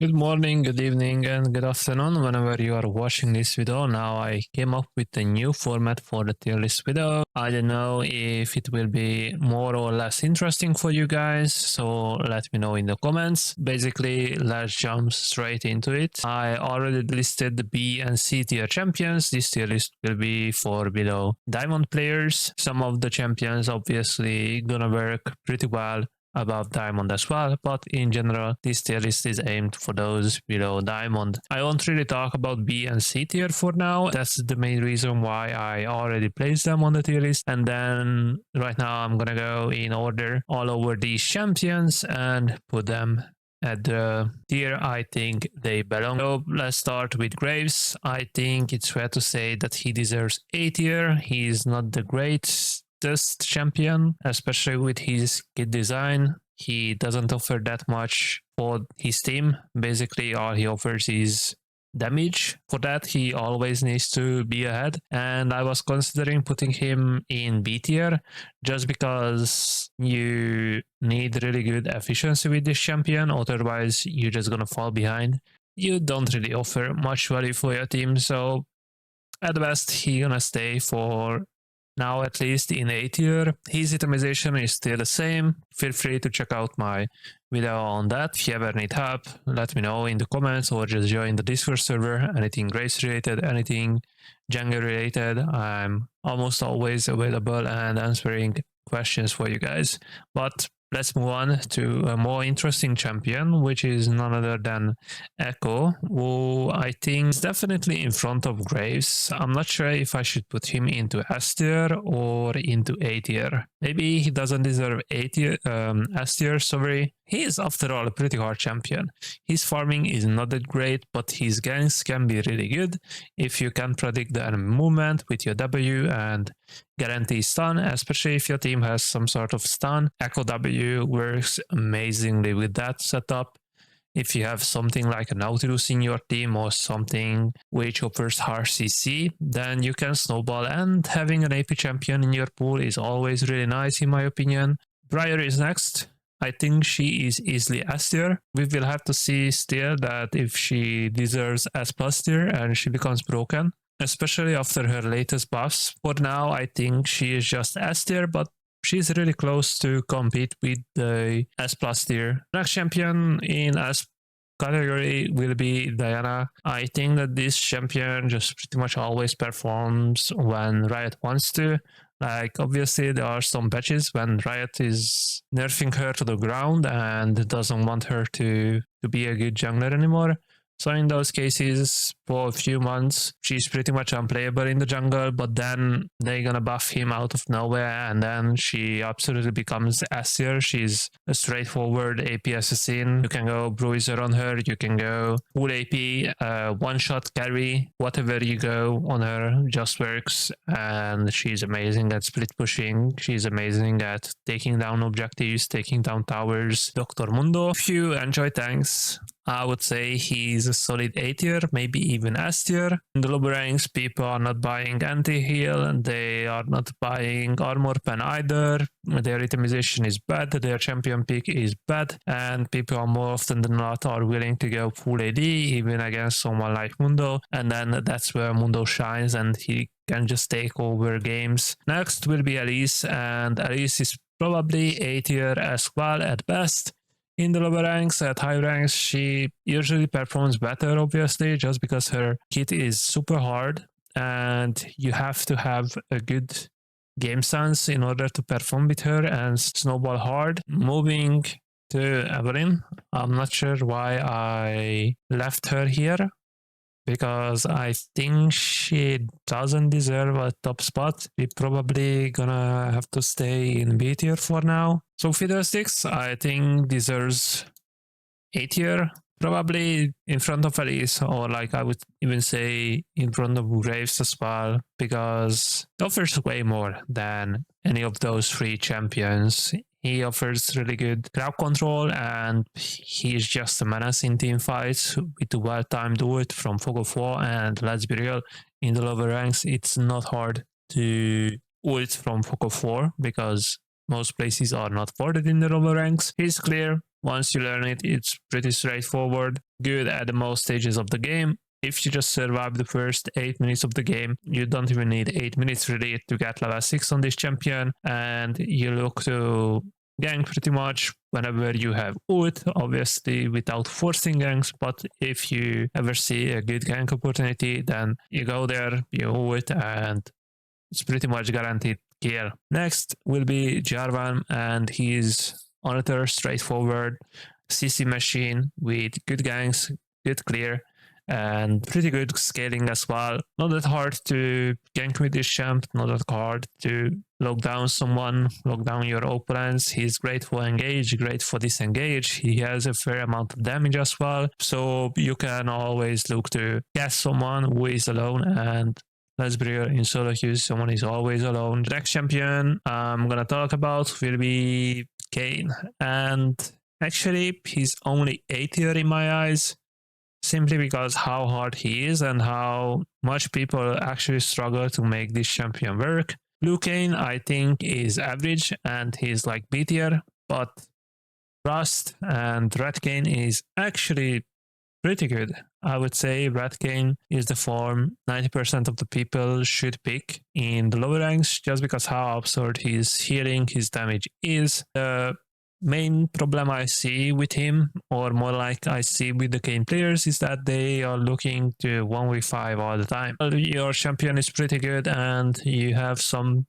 Good morning, good evening, and good afternoon whenever you are watching this video. Now I came up with a new format for the tier list video. I don't know if it will be more or less interesting for you guys, so let me know in the comments. Basically, let's jump straight into it. I already listed the B and C tier champions. This tier list will be for below diamond players. Some of the champions obviously gonna work pretty well above diamond as well, but in general this tier list is aimed for those below diamond. I won't really talk about B and C tier for now. That's the main reason why I already placed them on the tier list, and then right now I'm gonna go in order all over these champions and put them at the tier I think they belong. So let's start with Graves. I think it's fair to say that he deserves A tier. He is not the greatest champion, especially with his kit design. He doesn't offer that much for his team. Basically, all he offers is damage. For that, he always needs to be ahead. And I was considering putting him in B tier just because you need really good efficiency with this champion. Otherwise, you're just gonna fall behind. You don't really offer much value for your team. So at best, he's gonna stay for now, at least in A tier. His itemization is still the same. Feel free to check out my video on that. If you ever need help, let me know in the comments or just join the Discord server. Anything race related, anything jungle related, I'm almost always available and answering questions for you guys. But let's move on to a more interesting champion, which is none other than Ekko, who I think is definitely in front of Graves. I'm not sure if I should put him into S tier or into A tier. Maybe he doesn't deserve A tier, S tier, sorry. He is, after all, a pretty hard champion. His farming is not that great, but his ganks can be really good if you can predict the enemy movement with your W and guarantee stun, especially if your team has some sort of stun. Ekko W works amazingly with that setup. If you have something like a Nautilus in your team or something which offers harsh CC, then you can snowball, and having an AP champion in your pool is always really nice in my opinion. Briar is next. I think she is easily S tier. We will have to see still that if she deserves S plus tier and she becomes broken, especially after her latest buffs. For now, I think she is just S tier, but she's really close to compete with the S plus tier. Next champion in S category will be Diana. I think that this champion just pretty much always performs when Riot wants to. Like, obviously, there are some patches when Riot is nerfing her to the ground and doesn't want her to be a good jungler anymore. So in those cases, for a few months, she's pretty much unplayable in the jungle, but then they're gonna buff him out of nowhere, and then she absolutely becomes S tier. She's a straightforward AP assassin. You can go bruiser on her, you can go full AP, one-shot carry, whatever you go on her just works, and she's amazing at split pushing. She's amazing at taking down objectives, taking down towers. Dr. Mundo. If you enjoy tanks, I would say he's a solid A tier, maybe even S tier. In the lower ranks, people are not buying anti-heal, and they are not buying armor pen either. Their itemization is bad, their champion pick is bad, and people are more often than not are willing to go full AD, even against someone like Mundo, and then that's where Mundo shines and he can just take over games. Next will be Elise, and Elise is probably A tier as well at best. In the lower ranks, at high ranks, she usually performs better, obviously, just because her kit is super hard and you have to have a good game sense in order to perform with her and snowball hard. Moving to Evelyn, I'm not sure why I left her here, because I think she doesn't deserve a top spot. We're probably gonna have to stay in B tier for now. So Fiddlesticks, I think deserves A tier, probably in front of Elise, or like I would even say in front of Graves as well, because it offers way more than any of those three champions. He offers really good crowd control, and he's just a menace in team fights with a well-timed ult from Fog of War. And let's be real, in the lower ranks, it's not hard to ult from Fog of War because most places are not warded in the lower ranks. He's clear. Once you learn it, it's pretty straightforward. good at the most stages of the game. If you just survive the first 8 minutes of the game, you don't even need 8 minutes really to get level 6 on this champion, and you look to gank pretty much whenever you have ult, obviously without forcing ganks, but if you ever see a good gank opportunity, then you go there, you ult, and it's pretty much guaranteed kill. Next will be Jarvan, and he's another straightforward CC machine with good ganks, good clear, and pretty good scaling as well. Not that hard to gank with this champ, not that hard to lock down someone, lock down your opponents. He's great for engage, great for disengage. He has a fair amount of damage as well, so you can always look to catch someone who is alone, and let's be real, in solo queues, someone is always alone. The next champion I'm gonna talk about will be Kayn, and actually he's only A tier in my eyes, simply because how hard he is and how much people actually struggle to make this champion work. Blue Kayn, I think, is average and he's like B tier, but Rust and Red Kayn is actually pretty good. I would say Red Kayn is the form 90% of the people should pick in the lower ranks, just because how absurd his healing, his damage is. The main problem I see with him, or more like I see with the Kayn players, is that they are looking to 1v5 all the time. Your champion is pretty good and you have some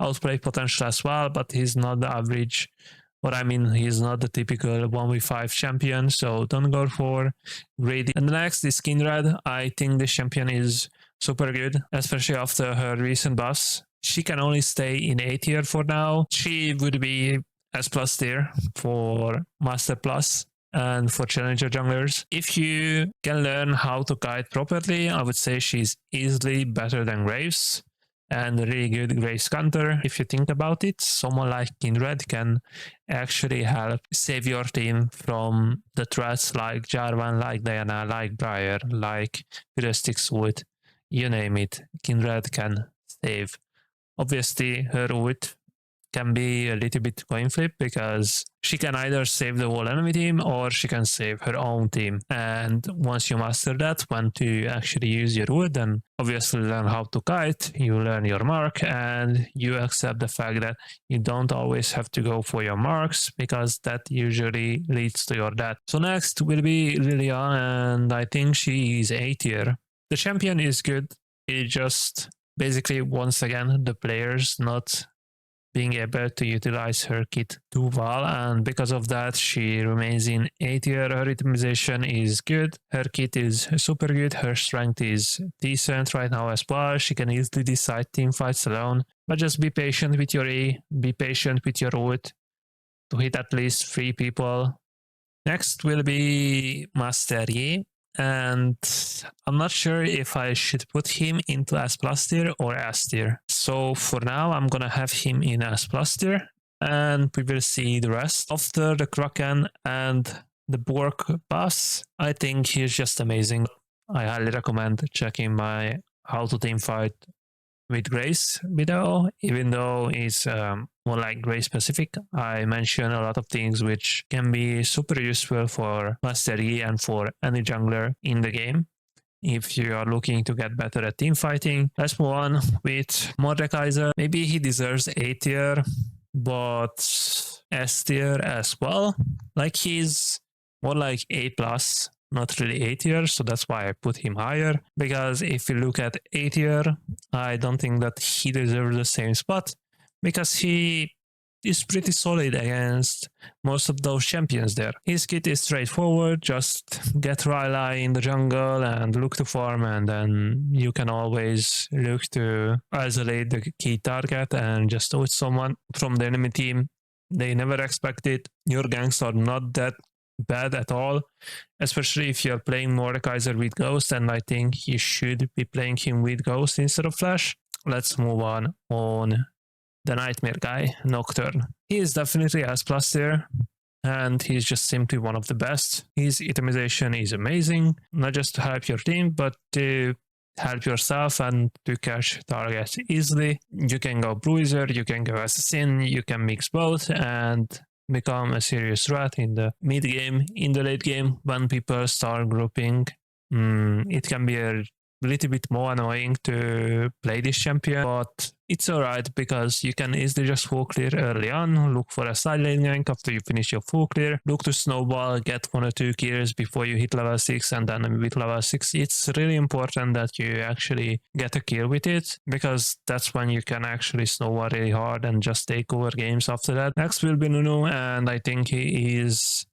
outplay potential as well, but he's not the average, or I mean, he's not the typical 1v5 champion, so don't go for greedy. And the next is Kindred. I think this champion is super good, especially after her recent buffs. She can only stay in A tier for now. She would be S+ tier for Master Plus and for Challenger junglers. If you can learn how to kite properly, I would say she's easily better than Graves, and a really good Graves counter. If you think about it, someone like Kindred can actually help save your team from the threats like Jarvan, like Diana, like Briar, like Heuristics ult, you name it. Kindred can save. Obviously, her ult can be a little bit coin flip, because she can either save the whole enemy team or she can save her own team. And once you master that, when to actually use your ult, then obviously learn how to kite, you learn your mark, and you accept the fact that you don't always have to go for your marks, because that usually leads to your death. So next will be Lillia, and I think she is A tier. The champion is good. It just basically, once again, the players not being able to utilize her kit too well, and because of that she remains in A tier. Her itemization is good, her kit is super good, her strength is decent right now as well. She can easily decide team fights alone, but just be patient with your E, be patient with your ult to hit at least 3 people. Next will be Master Yi, and I'm not sure if I should put him into S+ tier or S tier. So for now, I'm gonna have him in S+ tier, and we will see the rest. After the Kraken and the Bork buffs, I think he's just amazing. I highly recommend checking my How to Teamfight with Grace video, even though it's more like Grace specific. I mention a lot of things which can be super useful for Master Yi and for any jungler in the game if you are looking to get better at team fighting. Let's move on with Morde. Maybe he deserves A tier, but S tier as well. Like, he's more like A+, not really A tier, so that's why I put him higher. Because if you look at A tier, I don't think that he deserves the same spot, because he is pretty solid against most of those champions there. His kit is straightforward, just get Rayleigh in the jungle and look to farm, and then you can always look to isolate the key target and just ult someone from the enemy team. They never expect it. Your ganks are not that bad at all, especially if you're playing Mordekaiser with Ghost, and I think you should be playing him with Ghost instead of Flash. Let's move on the Nightmare guy, Nocturne. He is definitely S+ tier, and he's just simply one of the best. His itemization is amazing, not just to help your team, but to help yourself and to catch targets easily. You can go bruiser, you can go assassin, you can mix both, and become a serious threat in the mid game. In the late game, when people start grouping, it can be a little bit more annoying to play this champion, but it's alright because you can easily just full clear early on, look for a side lane gank after you finish your full clear, look to snowball, get 1 or 2 kills before you hit level 6, and then with level 6 it's really important that you actually get a kill with it, because that's when you can actually snowball really hard and just take over games after that. Next will be Nunu, and I think he is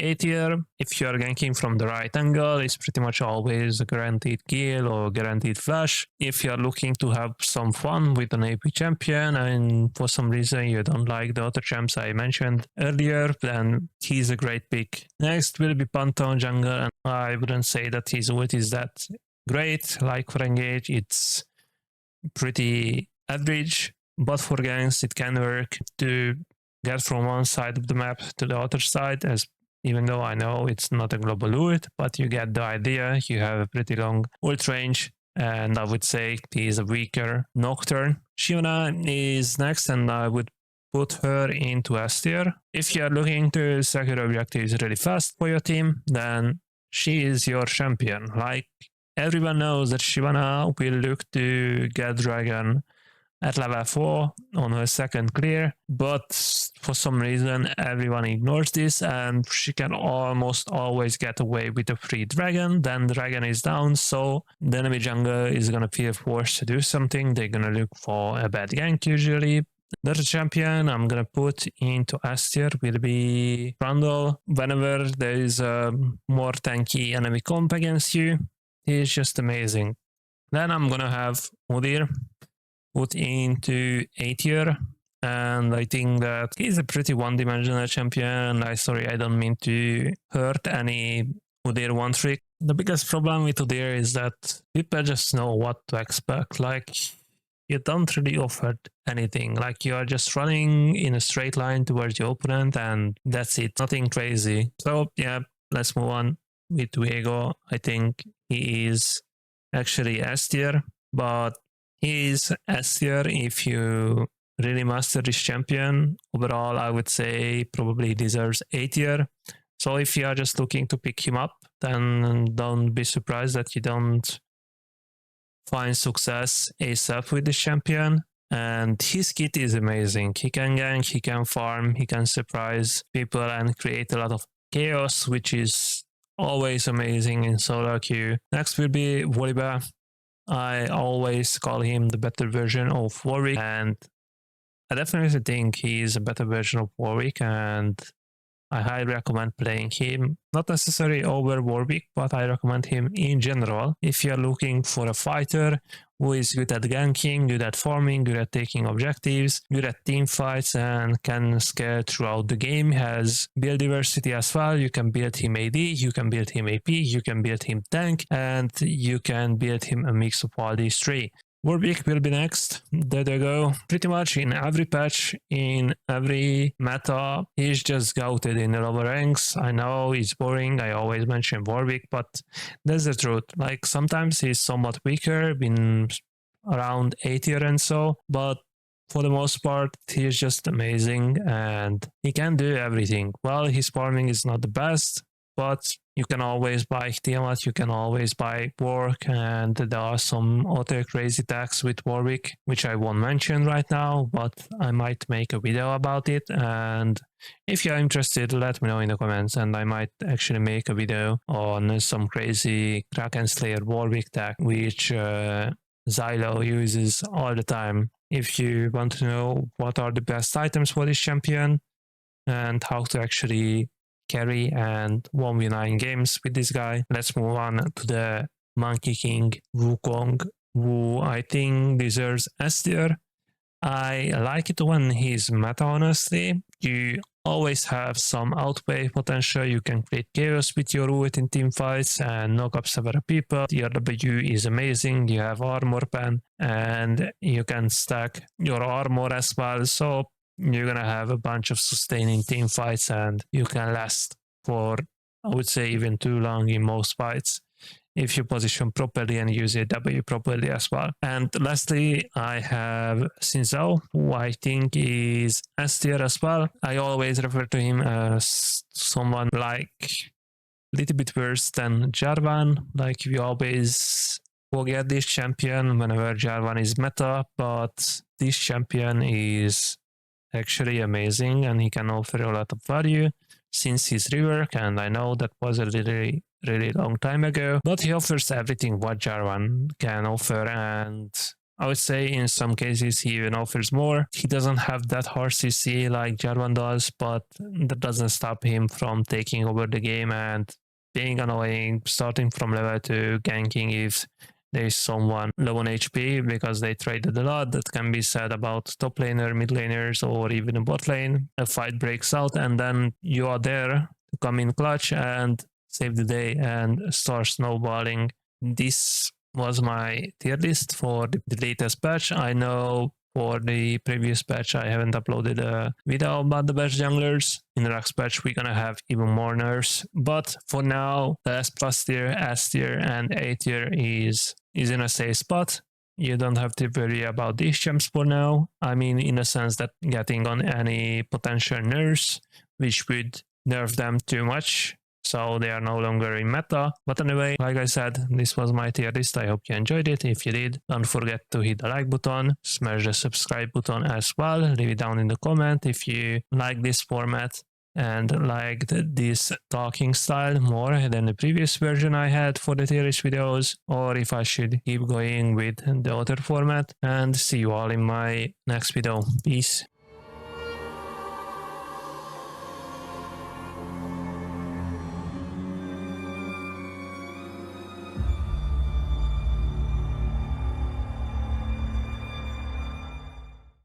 A tier. If you are ganking from the right angle, it's pretty much always a guaranteed kill or guaranteed flash. If you are looking to have some fun with an AP champion and for some reason you don't like the other champs I mentioned earlier, then he's a great pick. Next will be Pantheon jungle, and I wouldn't say that his ult is that great. Like for engage, it's pretty average, but for ganks it can work to get from one side of the map to the other side, as even though I know it's not a global ult, but you get the idea. You have a pretty long ult range, and I would say he is a weaker Nocturne. Shyvana is next, and I would put her into S tier. If you are looking to secure objectives really fast for your team, then she is your champion. Like, everyone knows that Shyvana will look to get Dragon at level 4 on her second clear, but for some reason everyone ignores this, and she can almost always get away with a free dragon. Then the dragon is down, so the enemy jungle is gonna feel forced to do something. They're gonna look for a bad gank usually. The other champion I'm gonna put into S tier will be Trundle. Whenever there is a more tanky enemy comp against you, he's just amazing. Then I'm gonna have Udyr put into A tier, and I think that he's a pretty one-dimensional champion. I don't mean to hurt any Udyr one trick. The biggest problem with Udyr is that people just know what to expect. Like, you don't really offer anything. Like, you are just running in a straight line towards your opponent, and that's it. Nothing crazy. So yeah, let's move on with Ekko. I think he is actually S tier, but he is S tier if you really master this champion. Overall, I would say probably deserves A tier. So if you are just looking to pick him up, then don't be surprised that you don't find success ASAP with this champion. And his kit is amazing. He can gank, he can farm, he can surprise people and create a lot of chaos, which is always amazing in solo queue. Next will be Volibear. I always call him the better version of Warwick, and I definitely think he is a better version of Warwick, and I highly recommend playing him. Not necessarily over Warwick, but I recommend him in general. If you're looking for a fighter who is good at ganking, good at farming, good at taking objectives, good at team fights, and can scale throughout the game, has build diversity as well. You can build him AD, you can build him AP, you can build him tank, and you can build him a mix of all these three. Warwick will be next. There they go. Pretty much in every patch, in every meta, he's just scouted in the lower ranks. I know it's boring, I always mention Warwick, but that's the truth. Like, sometimes he's somewhat weaker, been around A tier and so, but for the most part, he's just amazing and he can do everything. Well, his farming is not the best, but you can always buy Tiamat, you can always buy Work, and there are some other crazy attacks with Warwick, which I won't mention right now, but I might make a video about it. And if you're interested, let me know in the comments, and I might actually make a video on some crazy Kraken Slayer Warwick tag, which Xylo uses all the time. If you want to know what are the best items for this champion and how to actually carry and 1v9 games with this guy, let's move on to the Monkey King Wukong, who I think deserves S tier. I like it when he's meta, honestly. You always have some outplay potential. You can create chaos with your ult in team fights and knock up several people. Your W is amazing. You have armor pen and you can stack your armor as well. So you're gonna have a bunch of sustaining team fights and you can last for, I would say, even too long in most fights. if you position properly and use your W properly as well. And lastly, I have Sinzao, who I think is S tier as well. I always refer to him as someone like a little bit worse than Jarvan. Like we always forget this champion whenever Jarvan is meta, but this champion is actually amazing and he can offer a lot of value since his rework, and I know that was a really long time ago, but he offers everything what Jarvan can offer, and I would say in some cases he even offers more. He doesn't have that harsh CC like Jarvan does, but that doesn't stop him from taking over the game and being annoying, starting from level 2, ganking if there is someone low on HP, because they traded a lot. That can be said about top laner, mid laners, or even a bot lane. A fight breaks out and then you are there to come in clutch and save the day and start snowballing. This was my tier list for the latest patch. I know for the previous patch I haven't uploaded a video about the best junglers. In the next patch we're gonna have even more nerfs, but for now the S+ tier, S tier and A tier is in a safe spot. You don't have to worry about these champs for now. I mean, in a sense that getting on any potential nerfs which would nerf them too much, so they are no longer in meta. But anyway, like I said, this was my tier list. I hope you enjoyed it. If you did, don't forget to hit the like button, smash the subscribe button as well. Leave it down in the comment if you like this format and liked this talking style more than the previous version I had for the tier list videos, or if I should keep going with the other format. And see you all in my next video. Peace.